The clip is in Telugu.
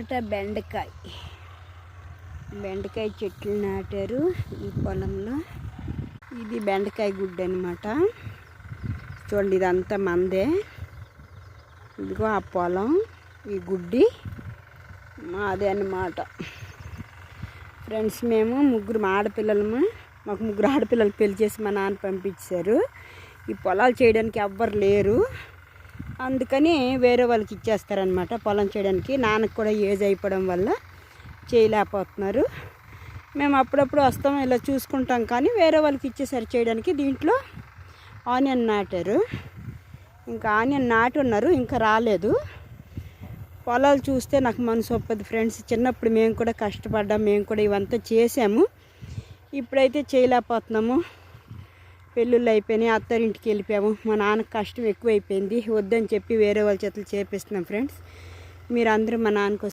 టమాటా బెండకాయ చెట్లు నాటారు ఈ పొలంలో. ఇది బెండకాయ గుడ్డు అనమాట. చూడండి, ఇదంతా మందే. ఇదిగో ఆ పొలం, ఈ గుడ్డి మాదే అన్నమాట. ఫ్రెండ్స్, మేము ముగ్గురు ఆడపిల్లలము. మాకు ముగ్గురు ఆడపిల్లలకి పెళ్లి చేసి మా నాన్న పంపించారు. ఈ పొలాలు చేయడానికి ఎవ్వరు లేరు, అందుకని వేరే వాళ్ళకి ఇచ్చేస్తారనమాట పొలం చేయడానికి. నాన్నకు కూడా ఏజ్ అయిపోవడం వల్ల చేయలేకపోతున్నారు. మేము అప్పుడప్పుడు వస్తాం, ఇలా చూసుకుంటాం, కానీ వేరే వాళ్ళకి ఇచ్చేసారు చేయడానికి. దీంట్లో ఆనియన్ నాటారు. ఇంకా ఆనియన్ నాటి ఉన్నారు, ఇంకా రాలేదు. పొలాలు చూస్తే నాకు మనసు ఒప్పదు ఫ్రెండ్స్. చిన్నప్పుడు మేము కూడా కష్టపడ్డాం, మేము కూడా ఇవంతా చేసాము. ఇప్పుడైతే చేయలేకపోతున్నాము. పెళ్ళిళ్ళు అయిపోయినాయి, అత్తారింటికి వెళ్ళిపోయాము. మా నాన్నకు కష్టం ఎక్కువైపోయింది, వద్దని చెప్పి వేరే వాళ్ళ చేతులు చేపిస్తున్నాం ఫ్రెండ్స్. మీరందరూ మా నాన్నకు